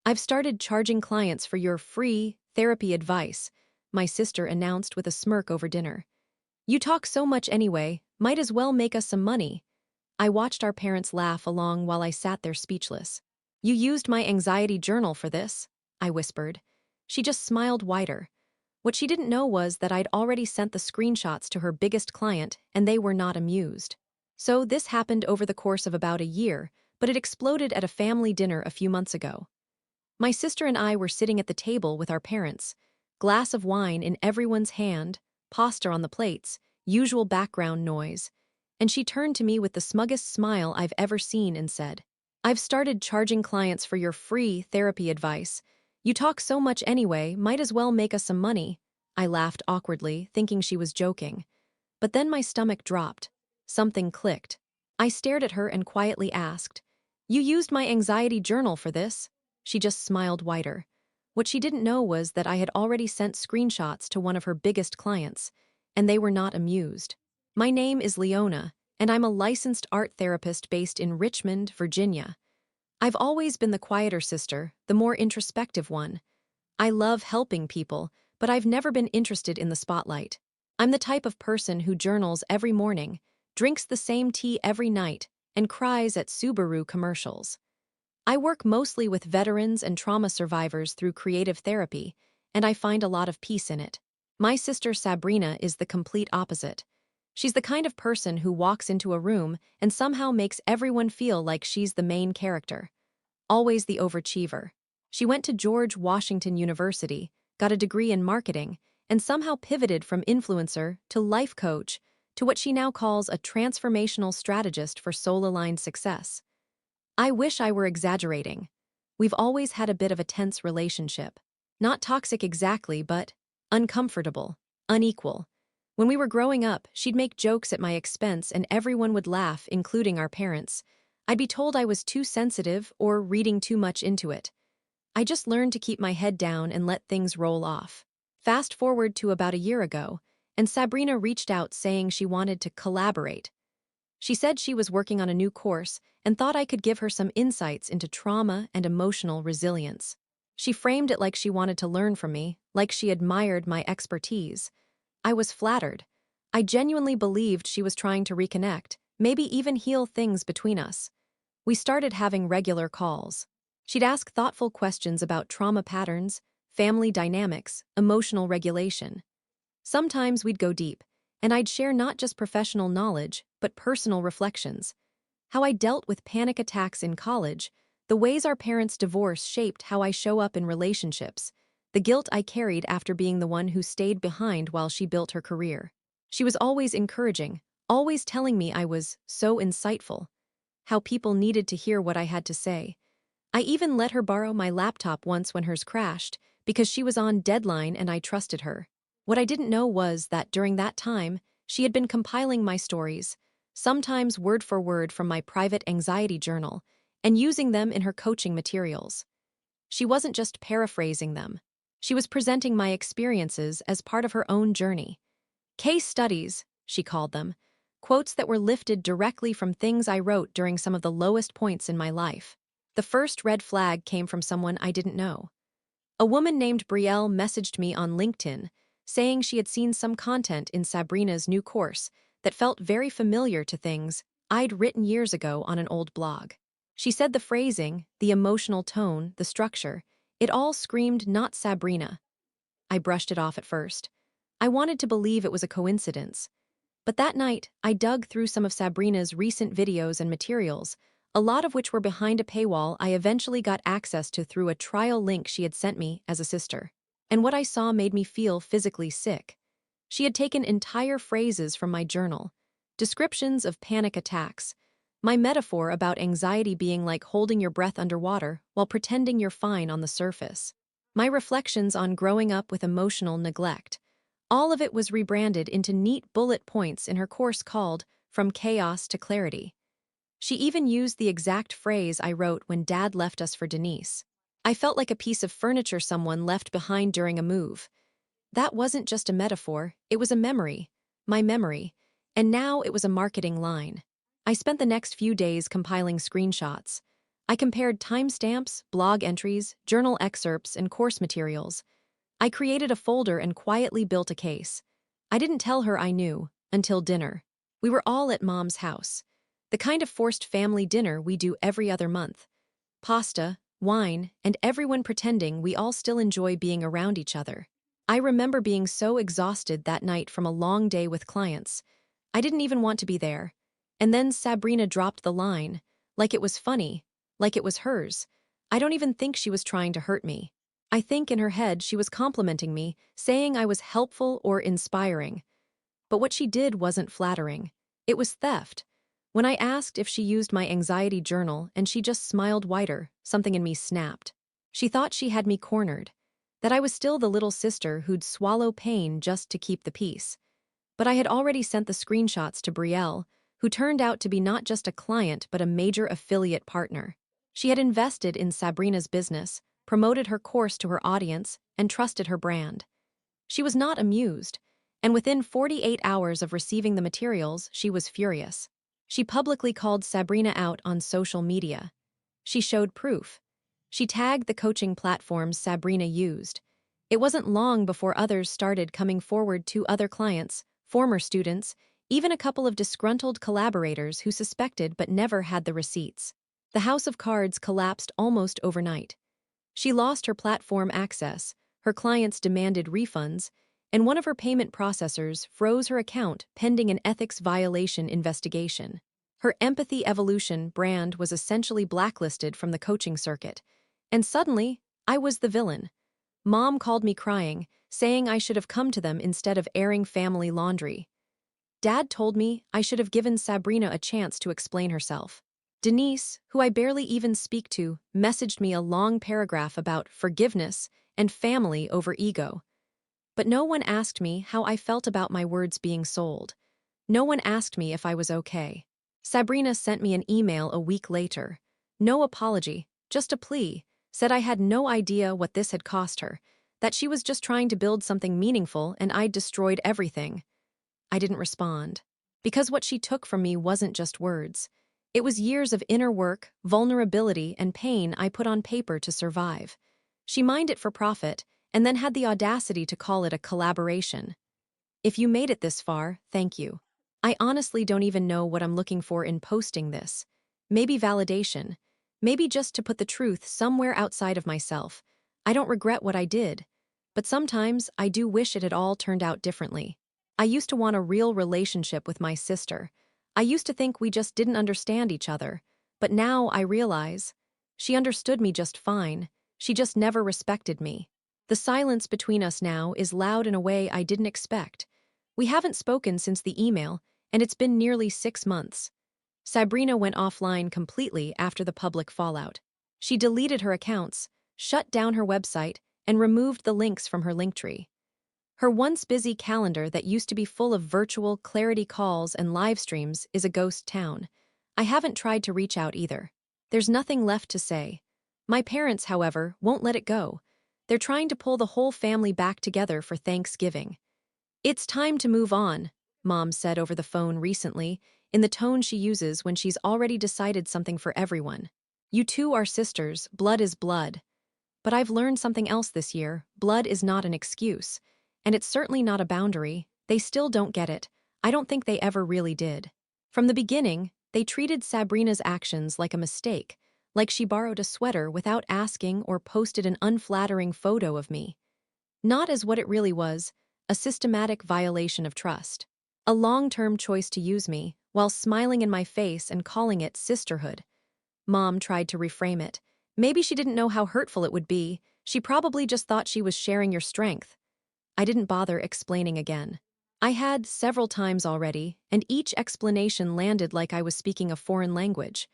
I've started charging clients for your free therapy advice, my sister announced with a smirk over dinner. You talk so much anyway, might as well make us some money. I watched our parents laugh along while I sat there speechless. You used my anxiety journal for this, I whispered. She just smiled wider. What she didn't know was that I'd already sent the screenshots to her biggest client, and they were not amused. So this happened over the course of about a year, but it exploded at a family dinner a few months ago. My sister and I were sitting at the table with our parents, glass of wine in everyone's hand, pasta on the plates, usual background noise, and she turned to me with the smuggest smile I've ever seen and said, I've started charging clients for your free therapy advice. You talk so much anyway, might as well make us some money. I laughed awkwardly, thinking she was joking. But then my stomach dropped. Something clicked. I stared at her and quietly asked, You used my anxiety journal for this? She just smiled wider. What she didn't know was that I had already sent screenshots to one of her biggest clients, and they were not amused. My name is Leona, and I'm a licensed art therapist based in Richmond, Virginia. I've always been the quieter sister, the more introspective one. I love helping people, but I've never been interested in the spotlight. I'm the type of person who journals every morning, drinks the same tea every night, and cries at Subaru commercials. I work mostly with veterans and trauma survivors through creative therapy, and I find a lot of peace in it. My sister Sabrina is the complete opposite. She's the kind of person who walks into a room and somehow makes everyone feel like she's the main character. Always the overachiever. She went to George Washington University, got a degree in marketing, and somehow pivoted from influencer to life coach to what she now calls a transformational strategist for soul-aligned success. I wish I were exaggerating. We've always had a bit of a tense relationship. Not toxic exactly, but uncomfortable, unequal. When we were growing up, she'd make jokes at my expense and everyone would laugh, including our parents. I'd be told I was too sensitive or reading too much into it. I just learned to keep my head down and let things roll off. Fast forward to about a year ago, and Sabrina reached out saying she wanted to collaborate. She said she was working on a new course and thought I could give her some insights into trauma and emotional resilience. She framed it like she wanted to learn from me, like she admired my expertise. I was flattered. I genuinely believed she was trying to reconnect, maybe even heal things between us. We started having regular calls. She'd ask thoughtful questions about trauma patterns, family dynamics, emotional regulation. Sometimes we'd go deep, and I'd share not just professional knowledge, but personal reflections. How I dealt with panic attacks in college, the ways our parents' divorce shaped how I show up in relationships, the guilt I carried after being the one who stayed behind while she built her career. She was always encouraging, always telling me I was so insightful, how people needed to hear what I had to say. I even let her borrow my laptop once when hers crashed, because she was on deadline and I trusted her. What I didn't know was that during that time, she had been compiling my stories, sometimes word for word from my private anxiety journal, and using them in her coaching materials. She wasn't just paraphrasing them. She was presenting my experiences as part of her own journey. Case studies, she called them, quotes that were lifted directly from things I wrote during some of the lowest points in my life. The first red flag came from someone I didn't know. A woman named Brielle messaged me on LinkedIn, saying she had seen some content in Sabrina's new course that felt very familiar to things I'd written years ago on an old blog. She said the phrasing, the emotional tone, the structure, it all screamed not Sabrina. I brushed it off at first. I wanted to believe it was a coincidence. But that night, I dug through some of Sabrina's recent videos and materials, a lot of which were behind a paywall I eventually got access to through a trial link she had sent me as a sister. And what I saw made me feel physically sick. She had taken entire phrases from my journal, descriptions of panic attacks, my metaphor about anxiety being like holding your breath underwater while pretending you're fine on the surface, my reflections on growing up with emotional neglect. All of it was rebranded into neat bullet points in her course called From Chaos to Clarity. She even used the exact phrase I wrote when Dad left us for Denise. I felt like a piece of furniture someone left behind during a move. That wasn't just a metaphor, it was a memory, my memory, and now it was a marketing line. I spent the next few days compiling screenshots. I compared timestamps, blog entries, journal excerpts, and course materials. I created a folder and quietly built a case. I didn't tell her I knew, until dinner. We were all at Mom's house. The kind of forced family dinner we do every other month. Pasta, wine, and everyone pretending we all still enjoy being around each other. I remember being so exhausted that night from a long day with clients. I didn't even want to be there. And then Sabrina dropped the line, like it was funny, like it was hers. I don't even think she was trying to hurt me. I think in her head she was complimenting me, saying I was helpful or inspiring. But what she did wasn't flattering. It was theft. When I asked if she used my anxiety journal and she just smiled wider, something in me snapped. She thought she had me cornered, that I was still the little sister who'd swallow pain just to keep the peace. But I had already sent the screenshots to Brielle, who turned out to be not just a client but a major affiliate partner. She had invested in Sabrina's business, promoted her course to her audience, and trusted her brand. She was not amused, and within 48 hours of receiving the materials, she was furious. She publicly called Sabrina out on social media. She showed proof. She tagged the coaching platforms Sabrina used. It wasn't long before others started coming forward, to other clients, former students, even a couple of disgruntled collaborators who suspected but never had the receipts. The house of cards collapsed almost overnight. She lost her platform access, her clients demanded refunds, and one of her payment processors froze her account pending an ethics violation investigation. Her Empathy Evolution brand was essentially blacklisted from the coaching circuit. And suddenly, I was the villain. Mom called me crying, saying I should have come to them instead of airing family laundry. Dad told me I should have given Sabrina a chance to explain herself. Denise, who I barely even speak to, messaged me a long paragraph about forgiveness and family over ego. But no one asked me how I felt about my words being sold. No one asked me if I was okay. Sabrina sent me an email a week later. No apology, just a plea, said I had no idea what this had cost her, that she was just trying to build something meaningful and I'd destroyed everything. I didn't respond. Because what she took from me wasn't just words. It was years of inner work, vulnerability, and pain I put on paper to survive. She mined it for profit, and then had the audacity to call it a collaboration. If you made it this far, thank you. I honestly don't even know what I'm looking for in posting this. Maybe validation. Maybe just to put the truth somewhere outside of myself. I don't regret what I did. But sometimes I do wish it had all turned out differently. I used to want a real relationship with my sister. I used to think we just didn't understand each other. But now I realize she understood me just fine. She just never respected me. The silence between us now is loud in a way I didn't expect. We haven't spoken since the email, and it's been nearly 6 months. Sabrina went offline completely after the public fallout. She deleted her accounts, shut down her website, and removed the links from her Linktree. Her once busy calendar that used to be full of virtual clarity calls and live streams is a ghost town. I haven't tried to reach out either. There's nothing left to say. My parents, however, won't let it go. They're trying to pull the whole family back together for Thanksgiving. It's time to move on, Mom said over the phone recently, in the tone she uses when she's already decided something for everyone. You two are sisters, blood is blood. But I've learned something else this year. Blood is not an excuse. And it's certainly not a boundary. They still don't get it. I don't think they ever really did. From the beginning, they treated Sabrina's actions like a mistake, like she borrowed a sweater without asking or posted an unflattering photo of me. Not as what it really was, a systematic violation of trust. A long-term choice to use me, while smiling in my face and calling it sisterhood. Mom tried to reframe it. Maybe she didn't know how hurtful it would be. She probably just thought she was sharing your strength. I didn't bother explaining again. I had several times already, and each explanation landed like I was speaking a foreign language.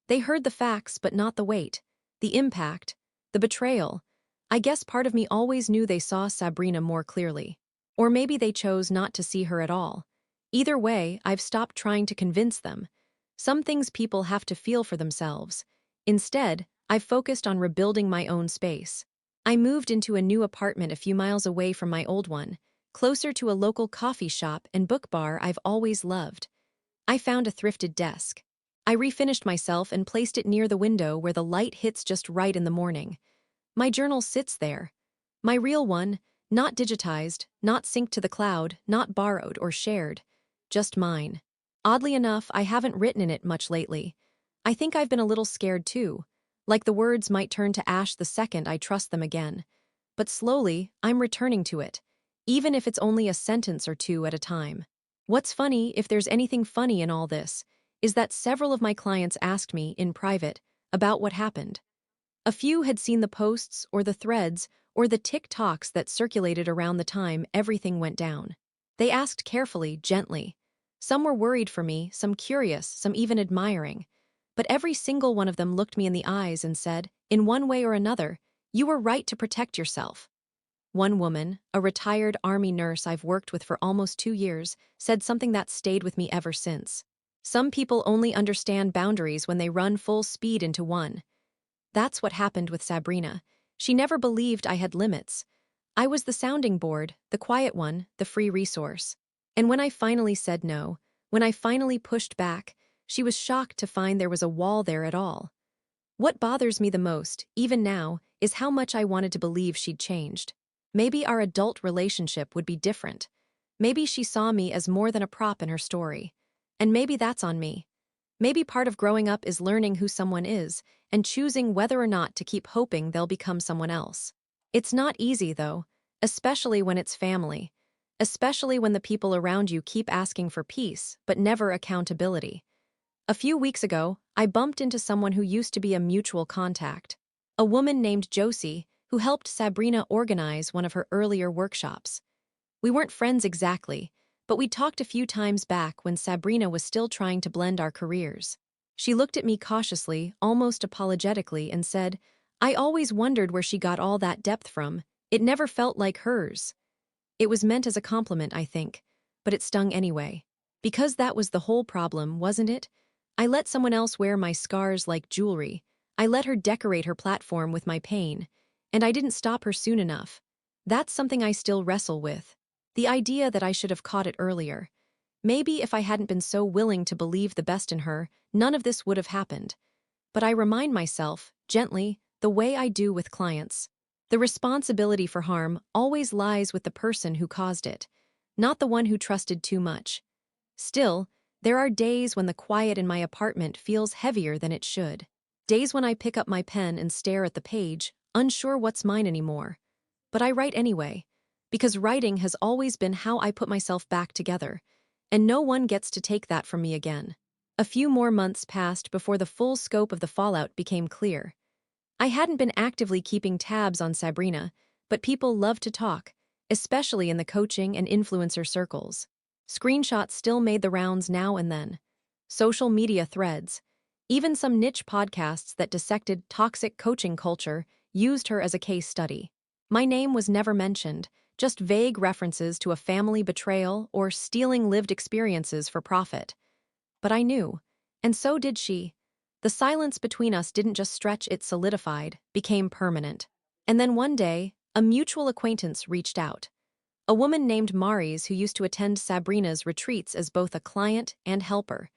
They heard the facts but not the weight, the impact, the betrayal. I guess part of me always knew they saw Sabrina more clearly. Or maybe they chose not to see her at all. Either way, I've stopped trying to convince them. Some things people have to feel for themselves. Instead, I've focused on rebuilding my own space. I moved into a new apartment a few miles away from my old one, closer to a local coffee shop and book bar I've always loved. I found a thrifted desk. I refinished myself and placed it near the window where the light hits just right in the morning. My journal sits there. My real one, not digitized, not synced to the cloud, not borrowed or shared. Just mine. Oddly enough, I haven't written in it much lately. I think I've been a little scared too. Like the words might turn to ash the second I trust them again. But slowly, I'm returning to it, even if it's only a sentence or two at a time. What's funny, if there's anything funny in all this, is that several of my clients asked me, in private, about what happened. A few had seen the posts or the threads or the TikToks that circulated around the time everything went down. They asked carefully, gently. Some were worried for me, some curious, some even admiring. But every single one of them looked me in the eyes and said, in one way or another, you were right to protect yourself. One woman, a retired Army nurse I've worked with for almost 2 years, said something that stayed with me ever since. Some people only understand boundaries when they run full speed into one. That's what happened with Sabrina. She never believed I had limits. I was the sounding board, the quiet one, the free resource. And when I finally said no, when I finally pushed back, she was shocked to find there was a wall there at all. What bothers me the most, even now, is how much I wanted to believe she'd changed. Maybe our adult relationship would be different. Maybe she saw me as more than a prop in her story. And maybe that's on me. Maybe part of growing up is learning who someone is and choosing whether or not to keep hoping they'll become someone else. It's not easy, though, especially when it's family, especially when the people around you keep asking for peace but never accountability. A few weeks ago, I bumped into someone who used to be a mutual contact, a woman named Josie who helped Sabrina organize one of her earlier workshops. We weren't friends exactly, but we talked a few times back when Sabrina was still trying to blend our careers. She looked at me cautiously, almost apologetically, and said, I always wondered where she got all that depth from. It never felt like hers. It was meant as a compliment, I think, but it stung anyway. Because that was the whole problem, wasn't it? I let someone else wear my scars like jewelry. I let her decorate her platform with my pain, and I didn't stop her soon enough. That's something I still wrestle with. The idea that I should have caught it earlier. Maybe if I hadn't been so willing to believe the best in her, none of this would have happened. But I remind myself, gently, the way I do with clients. The responsibility for harm always lies with the person who caused it, not the one who trusted too much. Still, there are days when the quiet in my apartment feels heavier than it should. Days when I pick up my pen and stare at the page, unsure what's mine anymore. But I write anyway, because writing has always been how I put myself back together, and no one gets to take that from me again. A few more months passed before the full scope of the fallout became clear. I hadn't been actively keeping tabs on Sabrina, but people love to talk, especially in the coaching and influencer circles. Screenshots still made the rounds now and then. Social media threads. Even some niche podcasts that dissected toxic coaching culture used her as a case study. My name was never mentioned, just vague references to a family betrayal or stealing lived experiences for profit. But I knew, and so did she. The silence between us didn't just stretch, it solidified, became permanent. And then one day, a mutual acquaintance reached out. A woman named Maris who used to attend Sabrina's retreats as both a client and helper.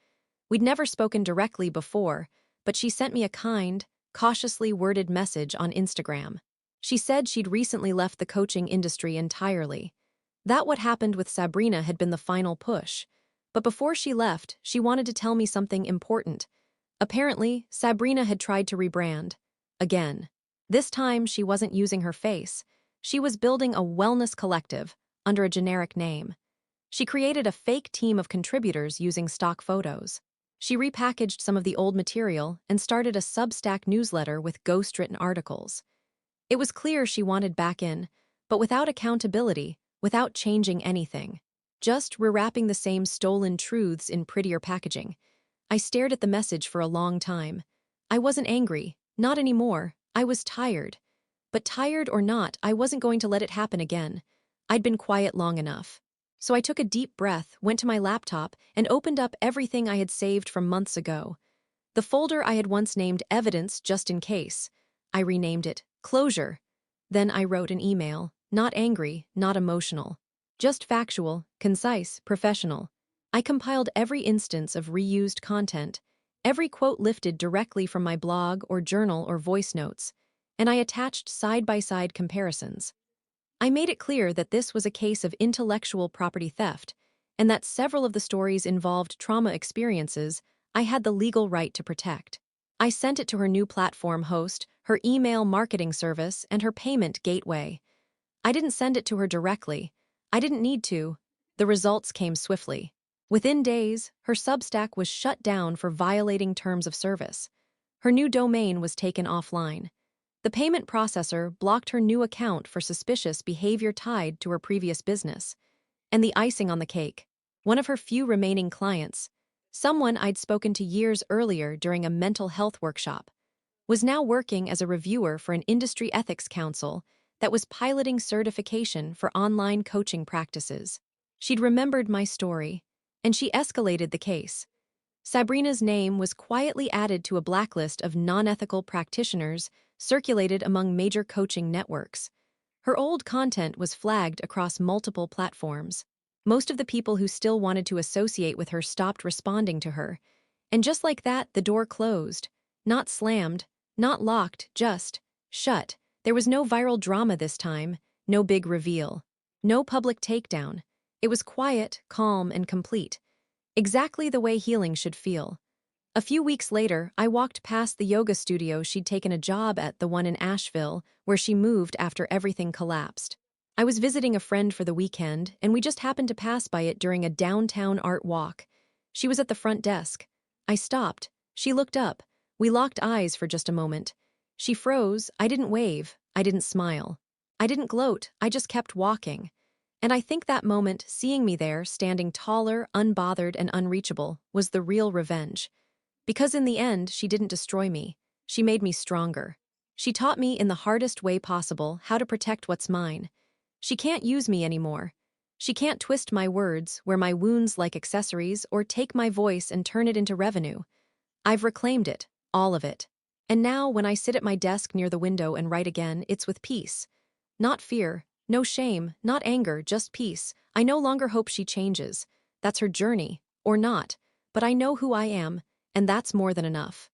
We'd never spoken directly before, but she sent me a kind, cautiously worded message on Instagram. She said she'd recently left the coaching industry entirely. That what happened with Sabrina had been the final push. But before she left, she wanted to tell me something important. Apparently, Sabrina had tried to rebrand. Again. This time, she wasn't using her face. She was building a wellness collective under a generic name. She created a fake team of contributors using stock photos. She repackaged some of the old material and started a Substack newsletter with ghostwritten articles. It was clear she wanted back in, but without accountability, without changing anything. Just rewrapping the same stolen truths in prettier packaging. I stared at the message for a long time. I wasn't angry, not anymore. I was tired. But tired or not, I wasn't going to let it happen again. I'd been quiet long enough. So I took a deep breath, went to my laptop, and opened up everything I had saved from months ago. The folder I had once named Evidence just in case. I renamed it Closure. Then I wrote an email, not angry, not emotional. Just factual, concise, professional. I compiled every instance of reused content, Every quote lifted directly from my blog or journal or voice notes, and I attached side-by-side comparisons. I made it clear that this was a case of intellectual property theft, and that several of the stories involved trauma experiences I had the legal right to protect. I sent it to her new platform host, her email marketing service, and her payment gateway. I didn't send it to her directly. I didn't need to. The results came swiftly. Within days, her Substack was shut down for violating terms of service. Her new domain was taken offline. The payment processor blocked her new account for suspicious behavior tied to her previous business. And the icing on the cake, one of her few remaining clients, someone I'd spoken to years earlier during a mental health workshop, was now working as a reviewer for an industry ethics council that was piloting certification for online coaching practices. She'd remembered my story, and she escalated the case. Sabrina's name was quietly added to a blacklist of non-ethical practitioners circulated among major coaching networks. Her old content was flagged across multiple platforms. Most of the people who still wanted to associate with her stopped responding to her. And just like that, the door closed. Not slammed, not locked, just shut. There was no viral drama this time, no big reveal, no public takedown. It was quiet, calm, and complete. Exactly the way healing should feel. A few weeks later, I walked past the yoga studio she'd taken a job at, the one in Asheville, where she moved after everything collapsed. I was visiting a friend for the weekend, and we just happened to pass by it during a downtown art walk. She was at the front desk. I stopped. She looked up. We locked eyes for just a moment. She froze. I didn't wave. I didn't smile. I didn't gloat. I just kept walking. And I think that moment, seeing me there, standing taller, unbothered, and unreachable, was the real revenge. Because in the end, she didn't destroy me. She made me stronger. She taught me in the hardest way possible how to protect what's mine. She can't use me anymore. She can't twist my words, wear my wounds like accessories, or take my voice and turn it into revenue. I've reclaimed it, all of it. And now, when I sit at my desk near the window and write again, it's with peace. Not fear, no shame, not anger, just peace. I no longer hope she changes. That's her journey, or not. But I know who I am, and that's more than enough.